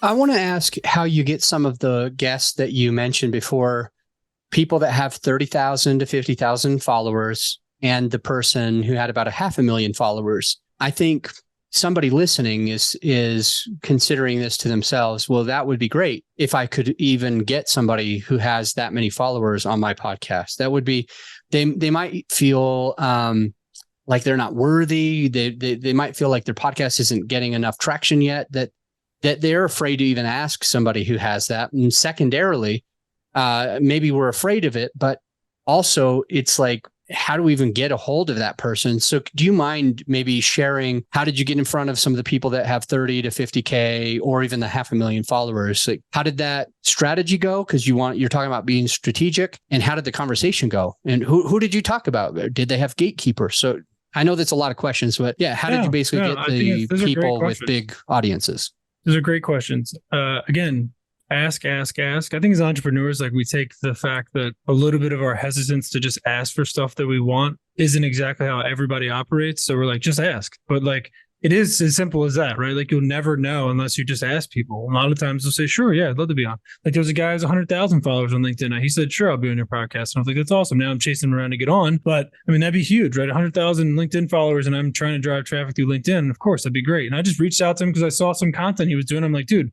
I want to ask how you get some of the guests that you mentioned before, people that have 30,000 to 50,000 followers and the person who had about 500,000 followers. I think somebody listening is considering this to themselves. Well, that would be great if I could even get somebody who has that many followers on my podcast. That would be, they might feel like they're not worthy. They might feel like their podcast isn't getting enough traction yet, that they're afraid to even ask somebody who has that. And secondarily, maybe we're afraid of it, but also it's like, how do we even get a hold of that person? So do you mind maybe sharing, how did you get in front of some of the people that have 30 to 50K or even the 500,000 followers? Like, how did that strategy go? Because you're talking about being strategic, and how did the conversation go? And who did you talk about? Did they have gatekeepers? So I know that's a lot of questions, but yeah, how did you basically get the people with big audiences? Those are great questions. Again, ask. I think as entrepreneurs, like, we take the fact that a little bit of our hesitance to just ask for stuff that we want isn't exactly how everybody operates. So we're like, just ask. But like, it is as simple as that, right? Like, you'll never know unless you just ask people. A lot of times they'll say, sure, yeah, I'd love to be on. Like, there was a guy who has 100,000 followers on LinkedIn. And he said, sure, I'll be on your podcast. And I was like, that's awesome. Now I'm chasing him around to get on. But I mean, that'd be huge, right? 100,000 LinkedIn followers, and I'm trying to drive traffic through LinkedIn. Of course, that'd be great. And I just reached out to him because I saw some content he was doing. I'm like, dude,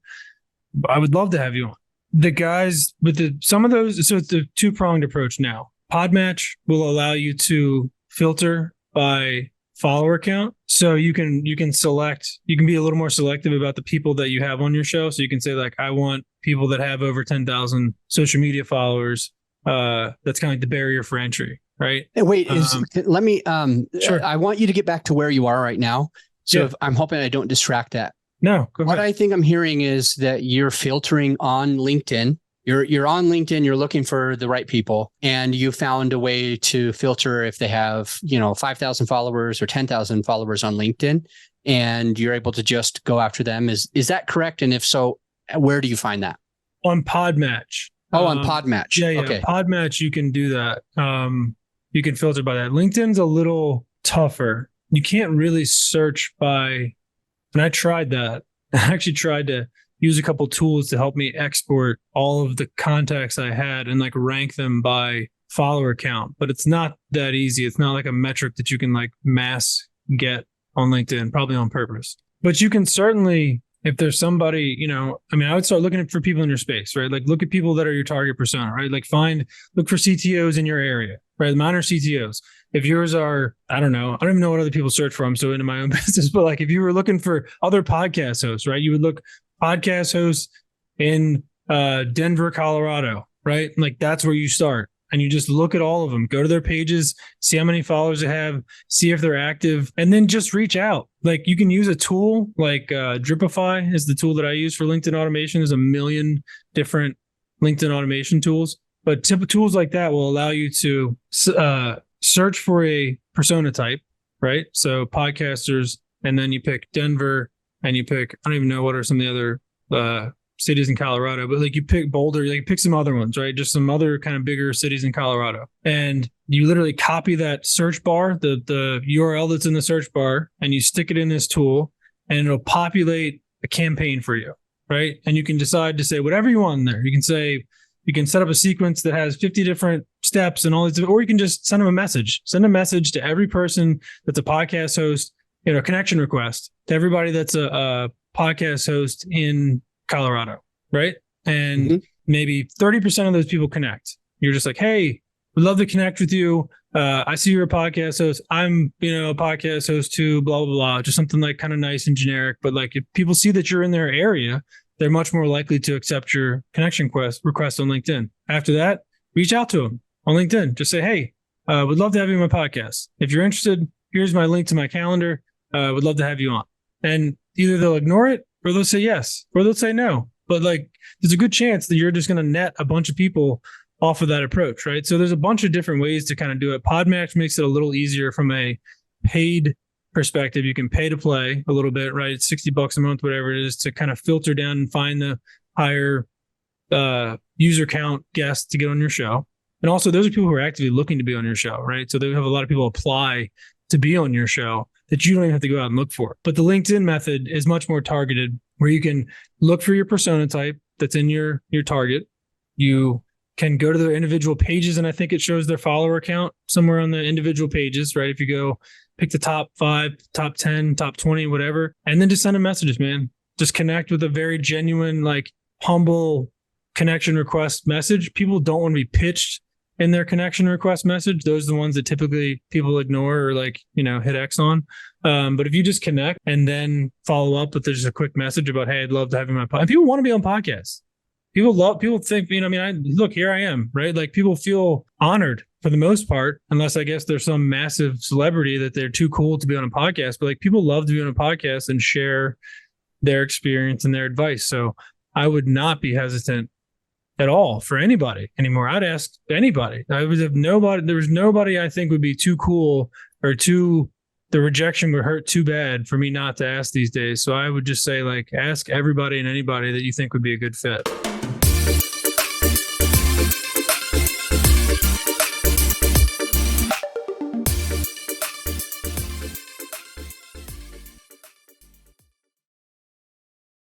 I would love to have you on. The guys with some of those, so it's a two-pronged approach now. Podmatch will allow you to filter by follower count. So you can select, you can be a little more selective about the people that you have on your show. So you can say, like, I want people that have over 10,000 social media followers. That's kind of like the barrier for entry, right? Hey, wait, sure. I want you to get back to where you are right now. So I'm hoping I don't distract that. No, go ahead. What I think I'm hearing is that you're filtering on LinkedIn. You're on LinkedIn, you're looking for the right people, and you found a way to filter if they have, 5,000 followers or 10,000 followers on LinkedIn, and you're able to just go after them. Is that correct? And if so, where do you find that? On Podmatch. Oh, on Podmatch. Yeah. Okay. Podmatch, you can do that. You can filter by that. LinkedIn's a little tougher. You can't really search by. And I tried that. I actually tried to use a couple tools to help me export all of the contacts I had and like rank them by follower count. But it's not that easy. It's not like a metric that you can like mass get on LinkedIn, probably on purpose. But you can certainly, if there's somebody, I would start looking for people in your space, right? Like, look at people that are your target persona, right? Like, look for CTOs in your area, right? Mine are CTOs. If yours are, I don't even know what other people search for. I'm so into my own business, but like, if you were looking for other podcast hosts, right? You would look podcast hosts in Denver, Colorado, right? Like, that's where you start. And you just look at all of them, go to their pages, see how many followers they have, see if they're active, and then just reach out. Like, you can use a tool like Dripify is the tool that I use for LinkedIn automation. There's a million different LinkedIn automation tools, but tools like that will allow you to search for a persona type, right? So podcasters, and then you pick Denver, and you pick, I don't even know what are some of the other cities in Colorado, but like, you pick Boulder, like, pick some other ones, right? Just some other kind of bigger cities in Colorado. And you literally copy that search bar, the URL that's in the search bar, and you stick it in this tool, and it'll populate a campaign for you, right? And you can decide to say whatever you want in there. You can set up a sequence that has 50 different steps and all these, or you can just send them a message. Send a message to every person that's a podcast host, connection request to everybody that's a podcast host in Colorado, right? And maybe 30% of those people connect. You're just like, hey, we'd love to connect with you. I see you're a podcast host. I'm, a podcast host too, blah, blah, blah. Just something like kind of nice and generic. But like, if people see that you're in their area, they're much more likely to accept your connection request on LinkedIn. After that, reach out to them on LinkedIn. Just say, hey, would love to have you on my podcast. If you're interested, here's my link to my calendar. Would love to have you on. And either they'll ignore it, or they'll say yes, or they'll say no. But like, there's a good chance that you're just going to net a bunch of people off of that approach, right? So there's a bunch of different ways to kind of do it. Podmatch makes it a little easier from a paid perspective. You can pay to play a little bit, right? It's $60 a month, whatever it is, to kind of filter down and find the higher user count guests to get on your show. And also, those are people who are actively looking to be on your show, right? So they have a lot of people apply to be on your show that you don't even have to go out and look for. But the LinkedIn method is much more targeted, where you can look for your persona type that's in your target. You can go to their individual pages, and I think it shows their follower count somewhere on the individual pages, right? If you go pick the top 5, top 10, top 20, whatever, and then just send them messages, man. Just connect with a very genuine, like humble connection request message. People don't want to be pitched in their connection request message. Those are the ones that typically people ignore or like, hit X on. But if you just connect and then follow up with just a quick message about, hey, I'd love to have you on my podcast. And people want to be on podcasts. People think, look, here I am, right? Like people feel honored for the most part, unless I guess there's some massive celebrity that they're too cool to be on a podcast. But like people love to be on a podcast and share their experience and their advice. So I would not be hesitant at all for anybody anymore. I'd ask anybody. There was nobody I think would be too cool or the rejection would hurt too bad for me not to ask these days. So I would just say, like, ask everybody and anybody that you think would be a good fit.